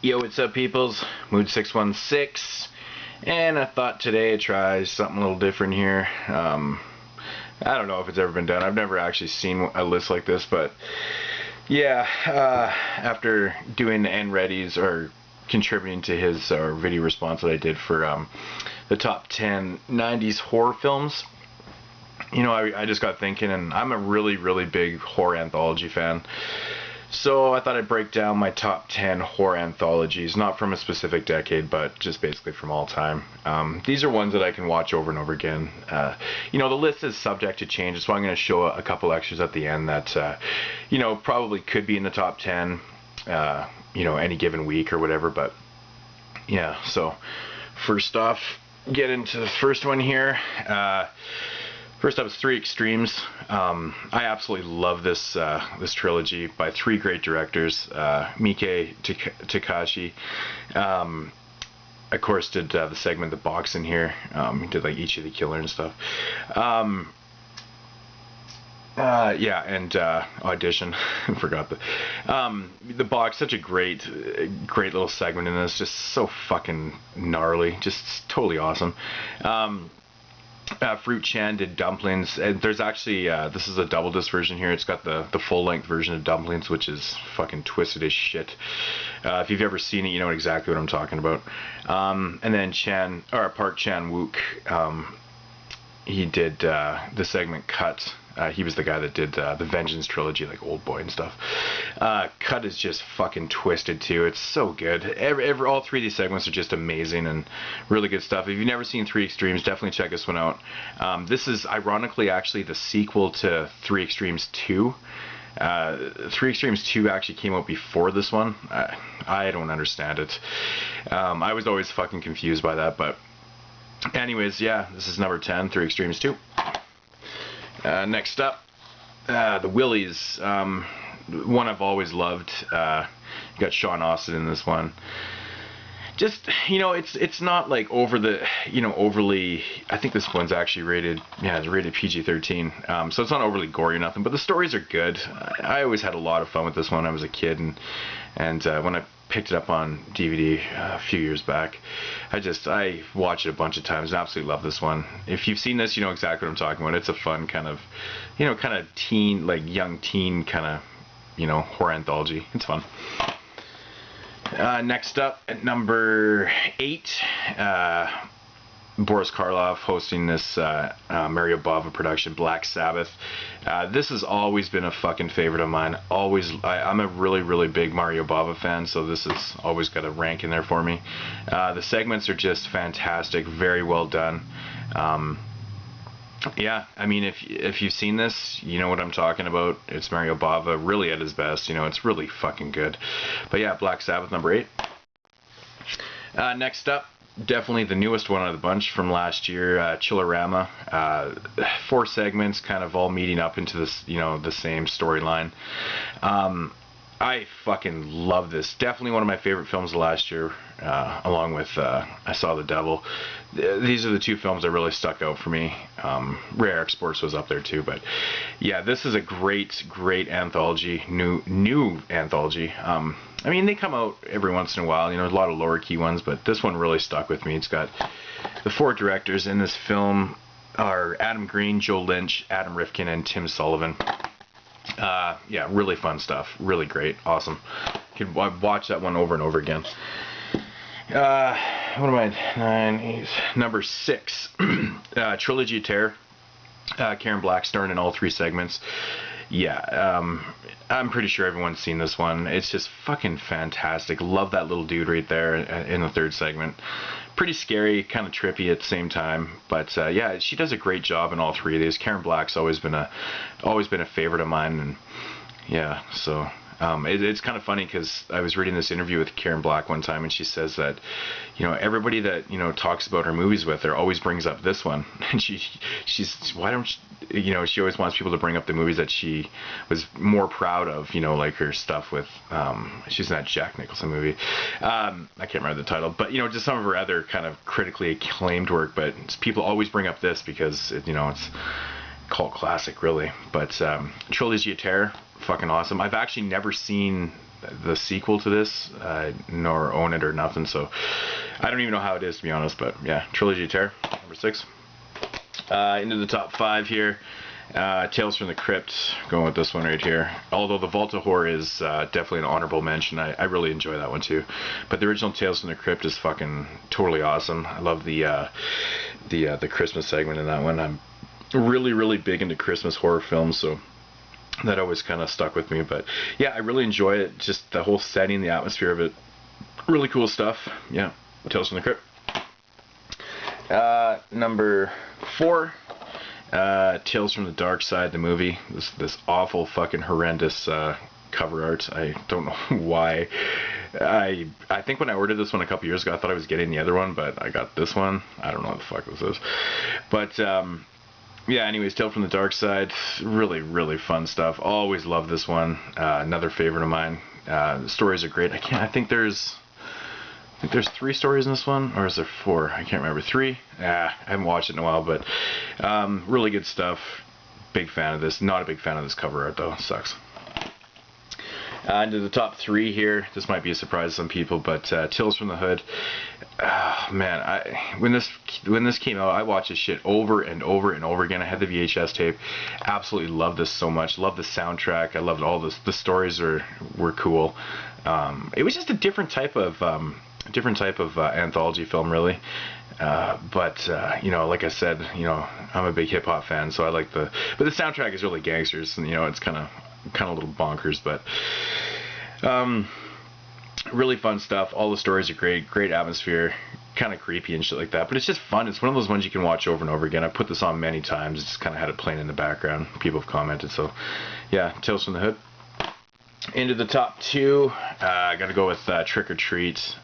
Yo, what's up, peoples? Moodz616, and I thought today I'd try something a little different here. I don't know if it's ever been done. I've never actually seen a list like this, but yeah, after doing the N-Readies or contributing to his video response that I did for the top 10 90s horror films, you know, I just got thinking, and I'm a really big horror anthology fan. So I thought I'd break down my top 10 horror anthologies, not from a specific decade, but just basically from all time. These are ones that I can watch over and over again. You know, the list is subject to change, so I'm going to show a couple extras at the end that, you know, probably could be in the top 10, you know, any given week or whatever. But yeah, so first off, get into the first one here. First up is Three Extremes. I absolutely love this this trilogy by three great directors. Miike Takahashi, of course, did the segment The Box in here. He did like Ichi the Killer and stuff. Yeah, and Audition. Forgot the Box. Such a great little segment in this. Just so fucking gnarly. Just totally awesome. Fruit Chan did Dumplings, and there's actually this is a double disc version here. It's got the full length version of Dumplings, which is fucking twisted as shit. If you've ever seen it, you know exactly what I'm talking about. And then Park Chan-wook, he did the segment Cut. He was the guy that did the Vengeance trilogy, like Old Boy and stuff. Cut is just fucking twisted too. It's so good. All three of these segments are just amazing and really good stuff. If you've never seen Three Extremes, definitely check this one out. This is ironically actually the sequel to Three Extremes 2. Three Extremes 2 actually came out before this one. I don't understand it. I was always fucking confused by that, but anyways, yeah, this is number 10, Three Extremes 2. Next up, the Willies, one I've always loved. You got Sean Austin in this one. Just, you know, it's not like overly, I think this one's actually rated, yeah, it's rated PG-13, so it's not overly gory or nothing, but the stories are good. I always had a lot of fun with this one when I was a kid, and when I picked it up on DVD a few years back, I watched it a bunch of times and absolutely love this one. If you've seen this, you know exactly what I'm talking about. It's a fun kind of, you know, kind of teen, like young teen kind of, you know, horror anthology. It's fun. Next up at number 8, Boris Karloff hosting this Mario Bava production, Black Sabbath. This has always been a fucking favorite of mine. I'm a really big Mario Bava fan, so this has always got a rank in there for me. The segments are just fantastic, very well done. Yeah, I mean, if you've seen this, you know what I'm talking about. It's Mario Bava, really at his best. You know, it's really fucking good. But yeah, Black Sabbath, number 8. Next up, definitely the newest one of the bunch from last year, Chillerama. 4 segments, kind of all meeting up into this, you know, the same storyline. I fucking love this. Definitely one of my favorite films of last year, along with I Saw the Devil. These are the 2 films that really stuck out for me. Rare Exports was up there too, but yeah, this is a great anthology, new anthology. I mean, they come out every once in a while, you know, a lot of lower key ones, but this one really stuck with me. It's got the 4 directors in this film are Adam Green, Joe Lynch, Adam Rifkin, and Tim Sullivan. Yeah, really fun stuff. Really great. Awesome. Could watch that one over and over again. What am I? 9, 8, number 6. Trilogy of Terror. Karen Black starring in all 3 segments. Yeah, I'm pretty sure everyone's seen this one. It's just fucking fantastic. Love that little dude right there in the 3rd segment. Pretty scary, kind of trippy at the same time, but yeah, she does a great job in all 3 of these. Karen Black's always been a favorite of mine, and yeah, so it's kind of funny because I was reading this interview with Karen Black one time, and she says that, you know, everybody that, you know, talks about her movies with her always brings up this one, and she's why don't you know, she always wants people to bring up the movies that she was more proud of, you know, like her stuff with she's in that Jack Nicholson movie. I can't remember the title, but you know, just some of her other kind of critically acclaimed work, but people always bring up this because you know, it's cult classic really. But Trilogy of Terror, fucking awesome. I've actually never seen the sequel to this, nor own it or nothing. So I don't even know how it is, to be honest. But yeah, Trilogy of Terror, number 6. Into the top 5 here. Tales from the Crypt, going with this one right here. Although the Vault of Horror is definitely an honorable mention. I really enjoy that one too. But the original Tales from the Crypt is fucking totally awesome. I love the Christmas segment in that one. I'm really big into Christmas horror films, so that always kind of stuck with me. But yeah, I really enjoy it. Just the whole setting, the atmosphere of it. Really cool stuff. Yeah, Tales from the Crypt. Number 4. Tales from the Dark Side, the movie. This awful fucking horrendous cover art. I don't know why. I think when I ordered this one a couple years ago, I thought I was getting the other one, but I got this one. I don't know what the fuck this is. But yeah, anyways, Tales from the Dark Side, really fun stuff. Always love this one. Another favorite of mine. The stories are great. I think there's 3 stories in this one, or is there 4? I can't remember. 3? I haven't watched it in a while, but really good stuff. Big fan of this. Not a big fan of this cover art though. Sucks. Into the top 3 here. This might be a surprise to some people, but Tales from the Hood. Man, when this came out, I watched this shit over and over again. I had the VHS tape. Absolutely loved this so much. Loved the soundtrack. I loved all this. The stories were cool. It was just a different type of anthology film, really. But you know, like I said, you know, I'm a big hip hop fan, so I like but the soundtrack is really gangsters, and you know, it's kind of a little bonkers, but really fun stuff. All the stories are great atmosphere, kind of creepy and shit like that, but it's just fun. It's one of those ones you can watch over and over again. I put this on many times. Just kind of had it playing in the background. People have commented, so yeah, Tales from the Hood. Into the top 2, I gotta go with Trick or Treat.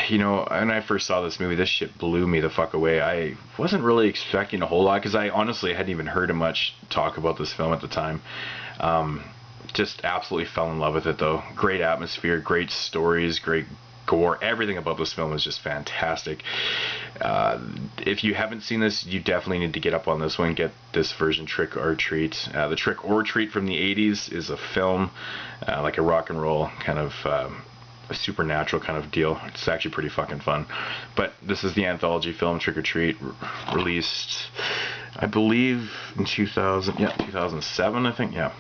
You know, when I first saw this movie, this shit blew me the fuck away. I wasn't really expecting a whole lot, because I honestly hadn't even heard much talk about this film at the time. Just absolutely fell in love with it though. Great atmosphere, great stories, great gore. Everything about this film is just fantastic. If you haven't seen this, you definitely need to get up on this one. Get this version, Trick or Treat. The Trick or Treat from the 80s is a film, like a rock and roll kind of a supernatural kind of deal. It's actually pretty fucking fun. But this is the anthology film, Trick or Treat, released, I believe, in 2007, I think. Yeah.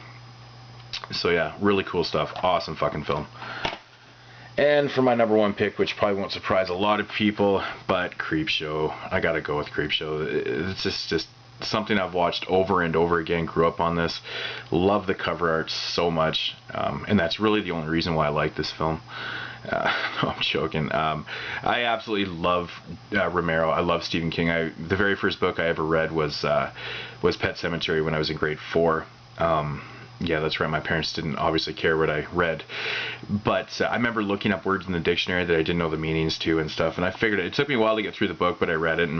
So yeah, really cool stuff. Awesome fucking film. And for my number 1 pick, which probably won't surprise a lot of people, but Creepshow. I gotta go with Creepshow. It's just something I've watched over and over again. Grew up on this. Love the cover art so much, and that's really the only reason why I like this film. No, I'm joking. I absolutely love Romero. I love Stephen King. The very first book I ever read was Pet Sematary when I was in grade 4. Yeah, that's right. My parents didn't obviously care what I read, but I remember looking up words in the dictionary that I didn't know the meanings to and stuff, and I figured it took me a while to get through the book, but I read it.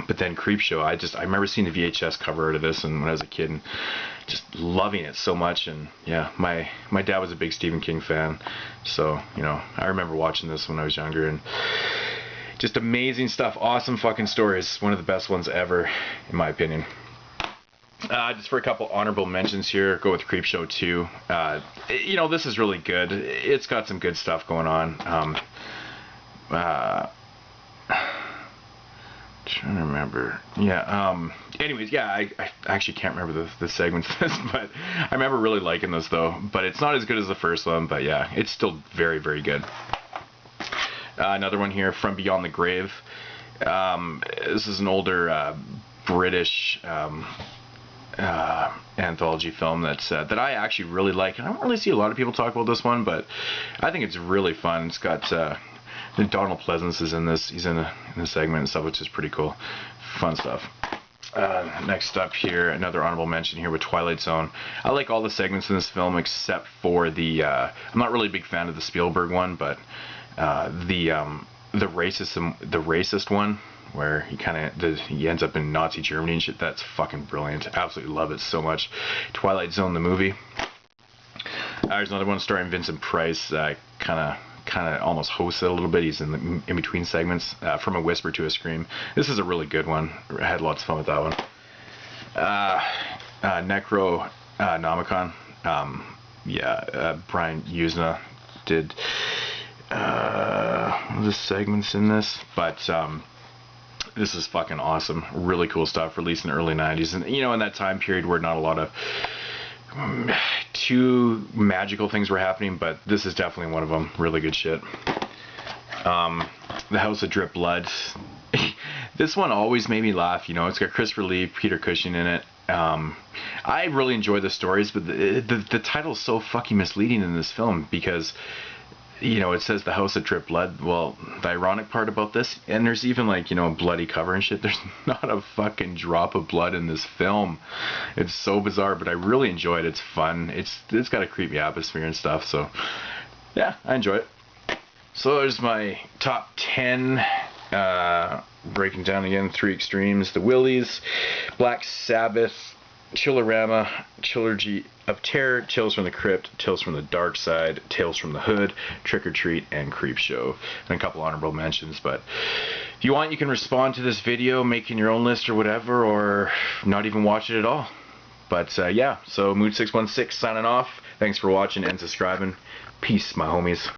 But then Creepshow, I remember seeing the VHS cover art of this, and when I was a kid, and just loving it so much. And yeah, my dad was a big Stephen King fan, so you know, I remember watching this when I was younger, and just amazing stuff. Awesome fucking stories. One of the best ones ever, in my opinion. Just for a couple honorable mentions here, go with Creepshow 2. You know, this is really good. It's got some good stuff going on. Trying to remember. Yeah. Anyways, yeah, I actually can't remember the segments of this, but I remember really liking this though. But it's not as good as the first one, but yeah, it's still very good. Another one here, From Beyond the Grave. This is an older British anthology film that I actually really like. And I don't really see a lot of people talk about this one, but I think it's really fun. It's got Donald Pleasance is in this. He's in the segment and stuff, which is pretty cool. Fun stuff. Next up here, another honorable mention here with Twilight Zone. I like all the segments in this film except for the I'm not really a big fan of the Spielberg one, but the racist one, where he ends up in Nazi Germany and shit. That's fucking brilliant. Absolutely love it so much. Twilight Zone, the movie. There's another one starring Vincent Price. Kind of almost hosts it a little bit. He's in between segments. From a Whisper to a Scream. This is a really good one. I had lots of fun with that one. Necronomicon. Brian Usna did the segments in this, but this is fucking awesome. Really cool stuff, released in the early 90s, and in that time period where not a lot of too magical things were happening, but this is definitely one of them. Really good shit. The House of Drip Blood. This one always made me laugh. It's got Christopher Lee, Peter Cushing in it. I really enjoy the stories, but the title is so fucking misleading in this film because it says the House of Drip Blood. Well, the ironic part about this, and there's even like bloody cover and shit, there's not a fucking drop of blood in this film. It's so bizarre, but I really enjoy it. It's fun. It's got a creepy atmosphere and stuff, so yeah, I enjoy it. So there's my top 10, breaking down again, 3 extremes: the Willies, Black Sabbath, Chillerama, Trilogy of Terror, Tales from the Crypt, Tales from the Dark Side, Tales from the Hood, Trick or Treat, and Creepshow. And a couple honorable mentions, but if you want, you can respond to this video, making your own list or whatever, or not even watch it at all. But yeah, so Moodz616 signing off. Thanks for watching and subscribing. Peace, my homies.